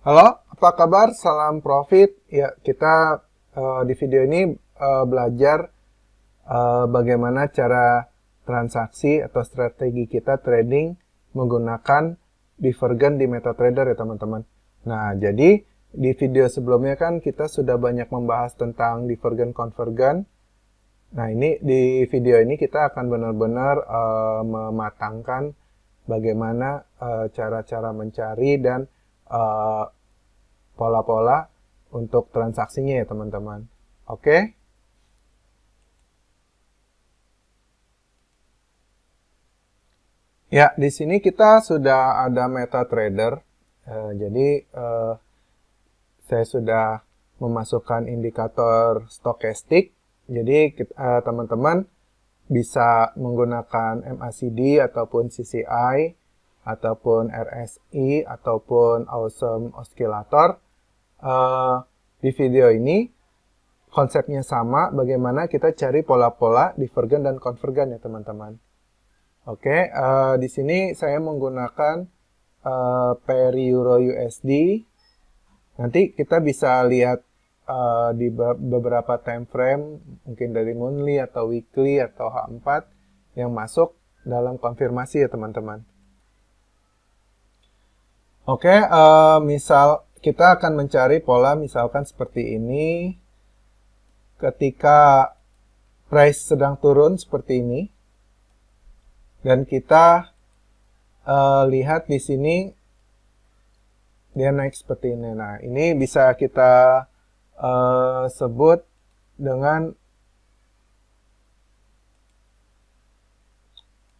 Halo, apa kabar? Salam profit. Ya, kita di video ini belajar bagaimana cara transaksi atau strategi kita trading menggunakan divergen di MetaTrader ya teman-teman. Nah, jadi di video sebelumnya kan kita sudah banyak membahas tentang divergen konvergen. Nah, ini di video ini kita akan benar-benar mematangkan bagaimana cara-cara mencari dan eh, pola-pola untuk transaksinya ya teman-teman. Oke? Ya, di sini kita sudah ada MetaTrader. Jadi saya sudah memasukkan indikator stokastik. Jadi teman-teman bisa menggunakan MACD ataupun CCI ataupun RSI ataupun Awesome Oscillator. Eh, di video ini konsepnya sama, bagaimana kita cari pola-pola divergen dan konvergen ya teman-teman. Oke, di sini saya menggunakan pair Euro USD. Nanti kita bisa lihat di beberapa time frame, mungkin dari monthly atau weekly atau H4 yang masuk dalam konfirmasi ya teman-teman. Oke, misal kita akan mencari pola misalkan seperti ini. Ketika price sedang turun seperti ini, dan kita lihat di sini dia naik seperti ini. Nah, ini bisa kita sebut dengan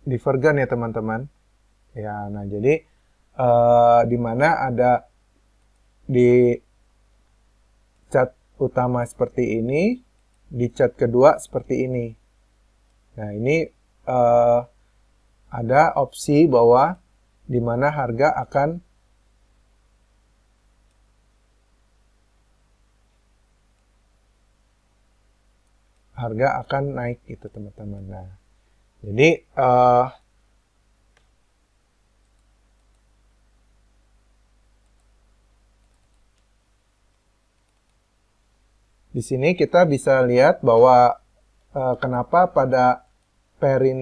divergen ya teman-teman. Ya, nah jadi di mana ada di chart utama seperti ini, di chart kedua seperti ini. Nah, ini ada opsi bahwa di mana harga akan naik gitu teman-teman. Nah, jadi di sini kita bisa lihat bahwa kenapa pada pair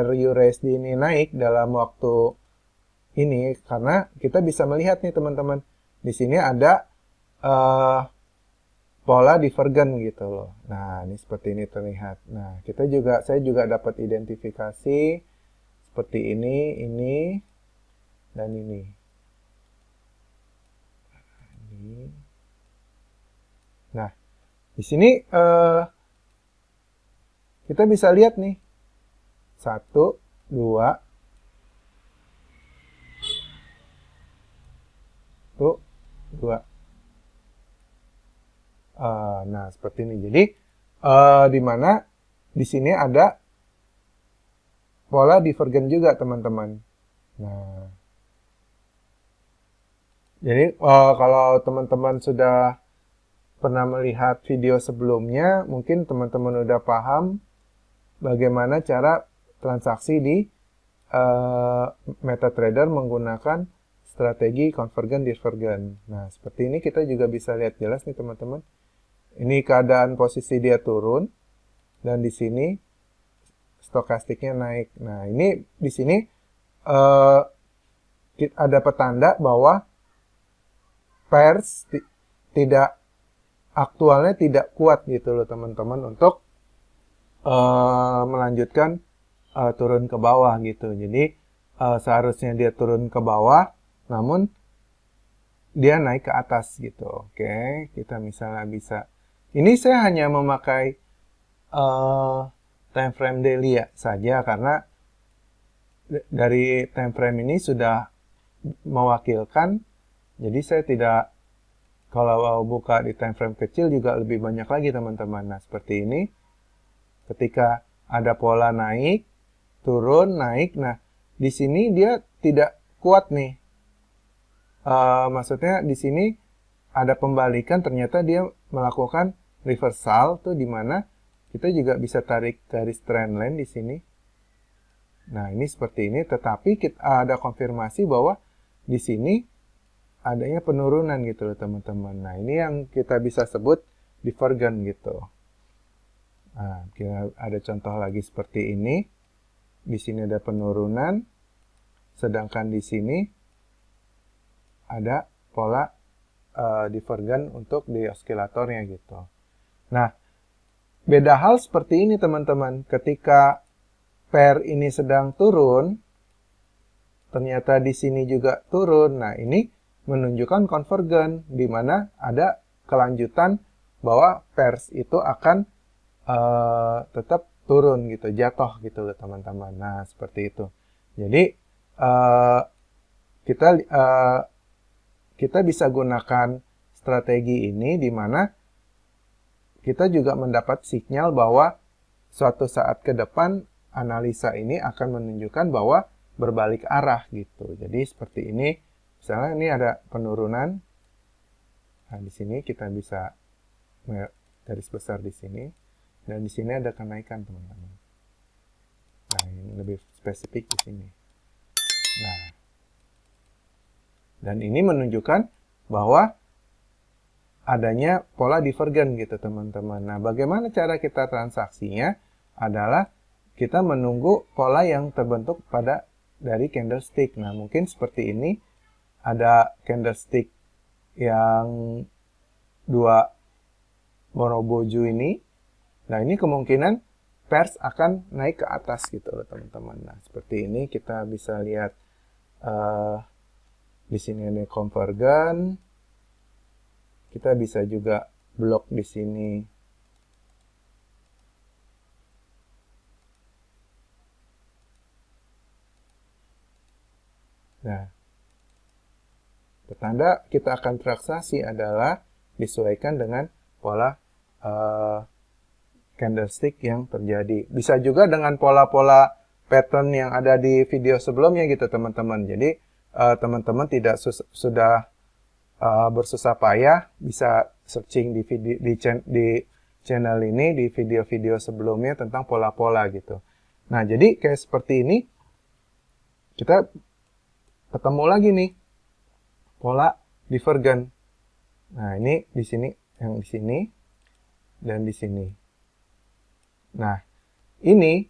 USD ini naik dalam waktu ini, karena kita bisa melihat nih teman-teman, di sini ada pola divergen gitu loh. Nah, ini seperti ini terlihat. Nah, saya juga dapat identifikasi seperti ini, dan ini. Nah, di sini kita bisa lihat nih. 1, 2, 2. Nah, seperti ini. Jadi, di mana di sini ada pola divergen juga, teman-teman. Nah, jadi kalau teman-teman sudah pernah melihat video sebelumnya, mungkin teman-teman udah paham bagaimana cara transaksi di MetaTrader menggunakan strategi konvergen divergen. Nah, seperti ini kita juga bisa lihat jelas nih teman-teman. Ini keadaan posisi dia turun, dan di sini stokastiknya naik. Nah, ini di sini ada petanda bahwa pairs aktualnya tidak kuat gitu loh teman-teman untuk melanjutkan turun ke bawah gitu. Jadi seharusnya dia turun ke bawah, namun dia naik ke atas gitu. Oke, kita misalnya bisa. Ini saya hanya memakai time frame daily ya saja, karena dari time frame ini sudah mewakilkan. Jadi saya tidak, kalau buka di time frame kecil juga lebih banyak lagi teman-teman. Nah, seperti ini. Ketika ada pola naik, turun, naik. Nah, di sini dia tidak kuat nih. Maksudnya di sini ada pembalikan, ternyata dia melakukan reversal tuh, di mana kita juga bisa tarik garis trendline di sini. Nah, ini seperti ini, tetapi kita ada konfirmasi bahwa di sini adanya penurunan gitu loh teman-teman. Nah, ini yang kita bisa sebut divergen gitu. Nah, kita ada contoh lagi seperti ini. Di sini ada penurunan, sedangkan di sini ada pola divergen untuk di osilatornya gitu. Nah, beda hal seperti ini teman-teman. Ketika pair ini sedang turun, ternyata di sini juga turun. Nah, ini menunjukkan konvergen, di mana ada kelanjutan bahwa pairs itu akan tetap turun gitu, jatuh gitu loh teman-teman. Nah, seperti itu. Jadi, kita bisa gunakan strategi ini di mana kita juga mendapat sinyal bahwa suatu saat ke depan analisa ini akan menunjukkan bahwa berbalik arah gitu. Jadi seperti ini, misalnya ini ada penurunan. Nah, di sini kita bisa garis besar di sini, dan di sini ada kenaikan, teman-teman. Nah, ini lebih spesifik di sini. Nah, dan ini menunjukkan bahwa adanya pola divergen gitu, teman-teman. Nah, bagaimana cara kita transaksinya? Adalah kita menunggu pola yang terbentuk dari candlestick. Nah, mungkin seperti ini, ada candlestick yang dua Moroboju ini. Nah, ini kemungkinan pairs akan naik ke atas gitu loh teman-teman. Nah, seperti ini kita bisa lihat di sini ada konvergen. Kita bisa juga blok di sini. Nah, pertanda kita akan transaksi adalah disesuaikan dengan pola candlestick yang terjadi. Bisa juga dengan pola-pola pattern yang ada di video sebelumnya gitu teman-teman. Jadi teman-teman tidak sudah bersusah payah, bisa searching di channel ini, di video-video sebelumnya tentang pola-pola gitu. Nah, jadi kayak seperti ini, kita ketemu lagi nih pola divergen. Nah, ini di sini, yang di sini, dan di sini. Nah, ini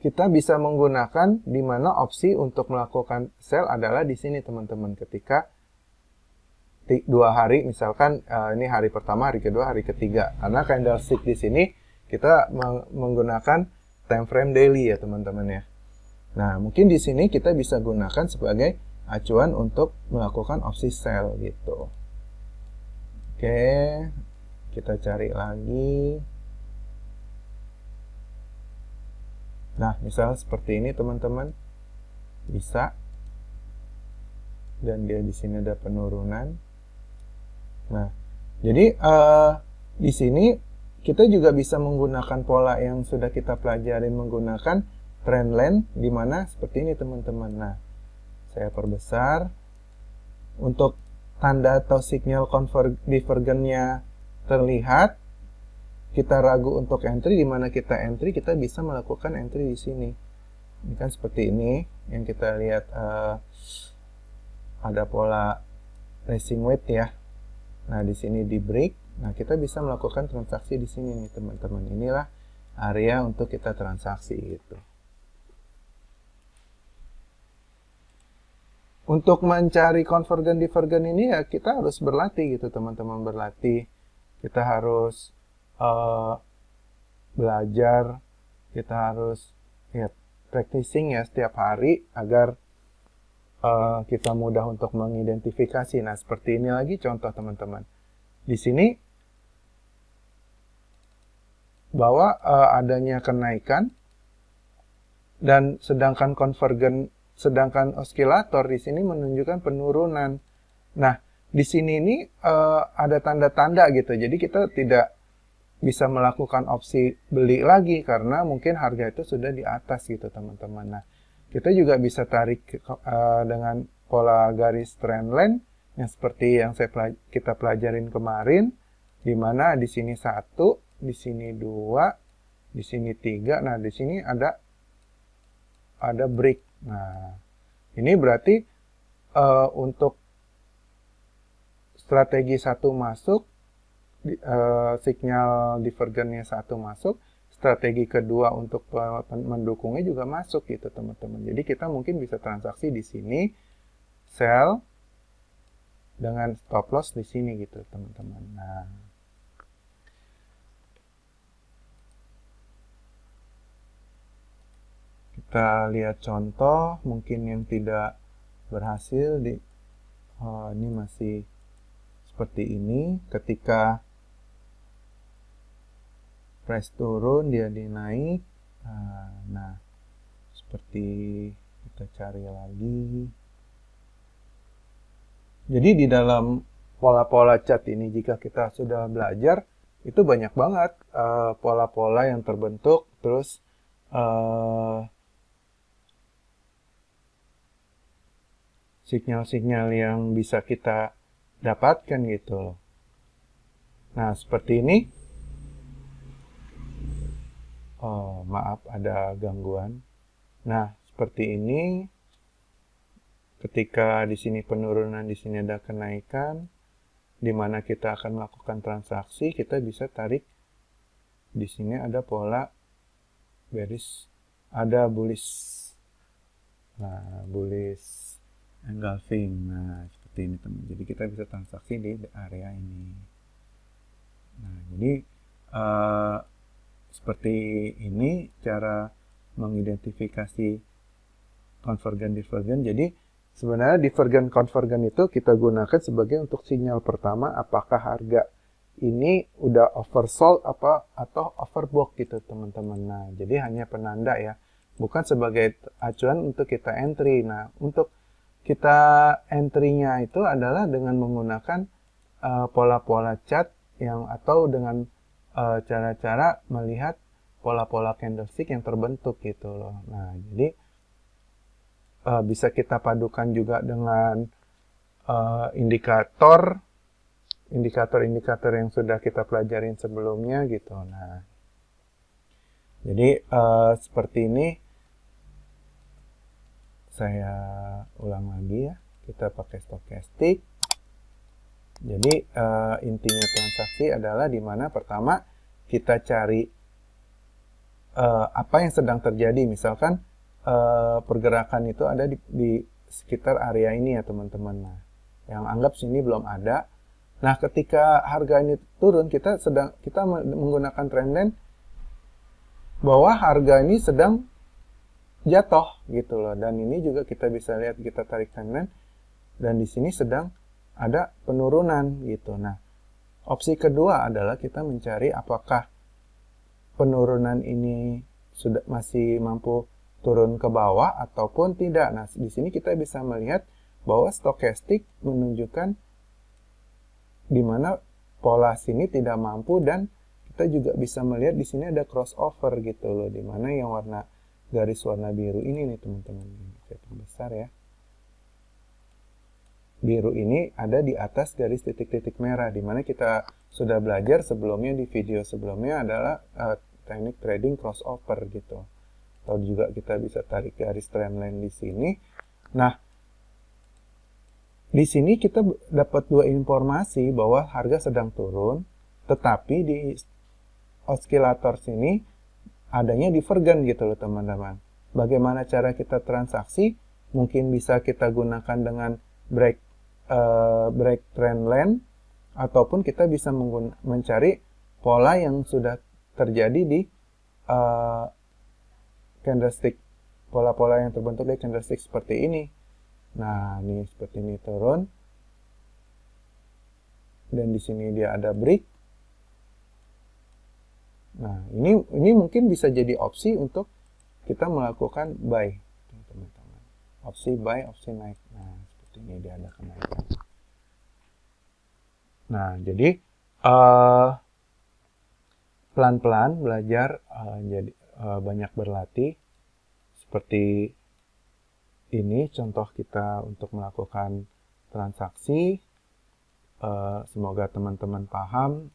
kita bisa menggunakan di mana opsi untuk melakukan sell adalah di sini teman-teman. Ketika 2 hari, misalkan ini hari pertama, hari kedua, hari ketiga. Karena candlestick di sini kita menggunakan time frame daily ya teman-teman ya. Nah, mungkin di sini kita bisa gunakan sebagai acuan untuk melakukan opsi sell gitu. Oke, kita cari lagi. Nah, misalnya seperti ini teman-teman, bisa, dan dia di sini ada penurunan. Nah, jadi di sini kita juga bisa menggunakan pola yang sudah kita pelajari menggunakan trend line, di mana seperti ini teman-teman. Nah, saya perbesar untuk tanda atau sinyal divergennya terlihat. Kita ragu untuk entry, di mana kita entry, kita bisa melakukan entry di sini. Ini kan seperti ini yang kita lihat ada pola rising wedge ya. Nah, di sini di break. Nah, kita bisa melakukan transaksi di sini nih, teman-teman. Inilah area untuk kita transaksi gitu. Untuk mencari konvergen divergen ini ya kita harus berlatih gitu, teman-teman, berlatih. Kita harus belajar, kita harus practicing ya setiap hari agar kita mudah untuk mengidentifikasi. Nah, seperti ini lagi contoh teman-teman. Di sini bahwa adanya kenaikan, dan sedangkan osilator di sini menunjukkan penurunan. Nah, di sini ini ada tanda-tanda gitu. Jadi kita tidak bisa melakukan opsi beli lagi karena mungkin harga itu sudah di atas gitu teman-teman. Nah, kita juga bisa tarik dengan pola garis trend line yang seperti yang kita pelajarin kemarin, di mana di sini 1, di sini 2, di sini 3. Nah, di sini ada break. Nah, ini berarti untuk strategi 1 masuk, sinyal divergennya 1 masuk, strategi kedua untuk mendukungnya juga masuk gitu teman-teman. Jadi kita mungkin bisa transaksi di sini, sell dengan stop loss di sini gitu teman-teman. Nah, kita lihat contoh mungkin yang tidak berhasil ini masih seperti ini. Ketika price turun dia dinaik. Nah, seperti kita cari lagi. Jadi di dalam pola-pola chart ini jika kita sudah belajar, itu banyak banget pola-pola yang terbentuk, terus sinyal-sinyal yang bisa kita dapatkan gitu loh. Nah, seperti ini. Oh, maaf ada gangguan. Nah, seperti ini. Ketika di sini penurunan, di sini ada kenaikan, di mana kita akan melakukan transaksi, kita bisa tarik. Di sini ada pola bearish, ada bullish. Nah, bullish engulfing. Nah, seperti ini teman. Jadi kita bisa transaksi di area ini. Nah, jadi seperti ini cara mengidentifikasi konvergen-divergen. Jadi sebenarnya divergen-konvergen itu kita gunakan sebagai untuk sinyal pertama apakah harga ini udah oversold atau overbought gitu teman-teman. Nah, jadi hanya penanda ya, bukan sebagai acuan untuk kita entry. Nah, untuk kita entry-nya itu adalah dengan menggunakan pola-pola chart atau dengan cara-cara melihat pola-pola candlestick yang terbentuk gitu loh. Nah, jadi bisa kita padukan juga dengan indikator-indikator yang sudah kita pelajarin sebelumnya gitu. Nah, jadi seperti ini. Saya ulang lagi ya. Kita pakai stokastik. Jadi intinya transaksi adalah di mana pertama kita cari apa yang sedang terjadi. Misalkan pergerakan itu ada di sekitar area ini ya teman-teman. Nah, yang anggap sini belum ada. Nah, ketika harga ini turun, kita menggunakan trendline bahwa harga ini sedang jatuh gitu loh. Dan ini juga kita bisa lihat, kita tarik trendline dan di sini sedang ada penurunan gitu. Nah, opsi kedua adalah kita mencari apakah penurunan ini sudah masih mampu turun ke bawah ataupun tidak. Nah, di sini kita bisa melihat bahwa stokastik menunjukkan di mana pola sini tidak mampu, dan kita juga bisa melihat di sini ada crossover gitu loh, di mana yang garis warna biru ini nih teman-teman. Saya perbesar ya. Biru ini ada di atas garis titik-titik merah, di mana kita sudah belajar sebelumnya di video sebelumnya adalah teknik trading crossover gitu. Atau juga kita bisa tarik garis trendline di sini. Nah, di sini kita dapat dua informasi bahwa harga sedang turun, tetapi di osilator sini adanya divergen gitu loh teman-teman. Bagaimana cara kita transaksi? Mungkin bisa kita gunakan dengan break trend line, ataupun kita bisa mencari pola yang sudah terjadi di candlestick, pola-pola yang terbentuk di candlestick seperti ini. Nah, ini seperti ini turun, dan di sini dia ada break. Nah, ini mungkin bisa jadi opsi untuk kita melakukan buy, teman-teman. Opsi buy, opsi naik. Nah, seperti ini dia ada kenaikan. Nah, jadi pelan-pelan belajar, jadi banyak berlatih. Seperti ini contoh kita untuk melakukan transaksi. Semoga teman-teman paham.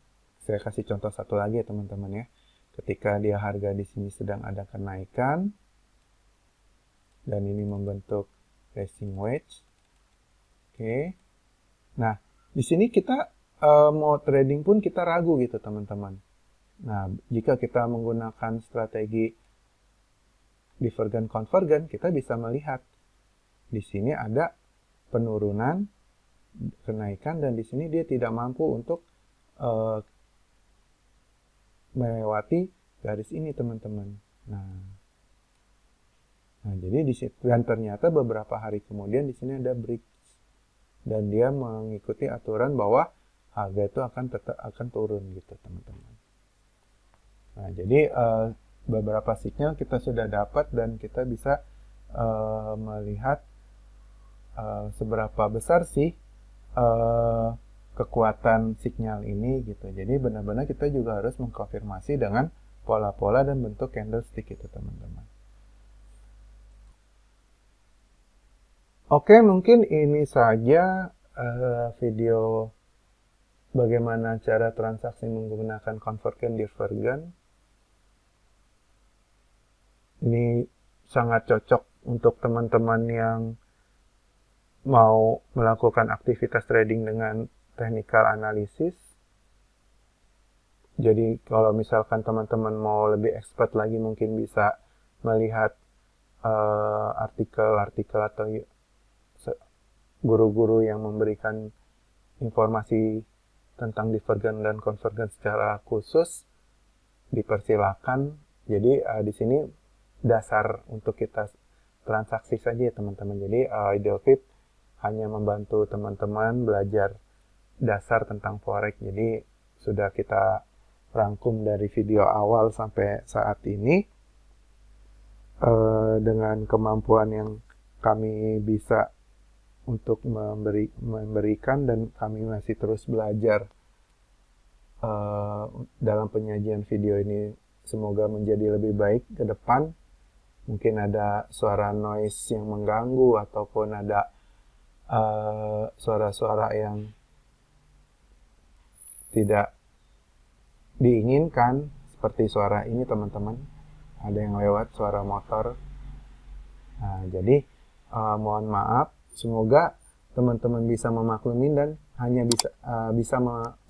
Saya kasih contoh satu lagi ya teman-teman ya. Ketika dia harga di sini sedang ada kenaikan, dan ini membentuk rising wedge. Oke. Nah, di sini kita mau trading pun kita ragu gitu teman-teman. Nah, jika kita menggunakan strategi divergent convergent, kita bisa melihat di sini ada penurunan, kenaikan, dan di sini dia tidak mampu untuk melewati garis ini teman-teman. Nah, jadi di situ, dan ternyata beberapa hari kemudian di sini ada break dan dia mengikuti aturan bahwa harga itu akan turun gitu teman-teman. Nah, jadi beberapa sinyal kita sudah dapat dan kita bisa melihat seberapa besar sih kekuatan sinyal ini gitu. Jadi benar-benar kita juga harus mengkonfirmasi dengan pola-pola dan bentuk candlestick itu teman-teman. Oke, mungkin ini saja video bagaimana cara transaksi menggunakan convergent divergent. Ini sangat cocok untuk teman-teman yang mau melakukan aktivitas trading dengan technical analysis. Jadi kalau misalkan teman-teman mau lebih expert lagi mungkin bisa melihat artikel-artikel atau guru-guru yang memberikan informasi tentang divergent dan convergent secara khusus, dipersilakan. Jadi di sini dasar untuk kita transaksi saja ya teman-teman. Jadi Idealflip hanya membantu teman-teman belajar dasar tentang forex. Jadi sudah kita rangkum dari video awal sampai saat ini dengan kemampuan yang kami bisa untuk memberikan, dan kami masih terus belajar dalam penyajian video ini. Semoga menjadi lebih baik ke depan. Mungkin ada suara noise yang mengganggu ataupun ada suara-suara yang tidak diinginkan seperti suara ini teman-teman. Ada yang lewat suara motor. Nah, jadi mohon maaf. Semoga teman-teman bisa memaklumi dan hanya bisa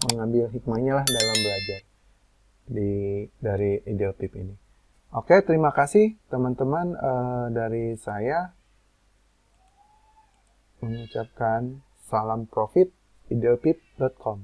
mengambil hikmahnya lah dalam belajar dari Idealflip ini. Oke, terima kasih teman-teman. Dari saya mengucapkan salam profit, idealflip.com.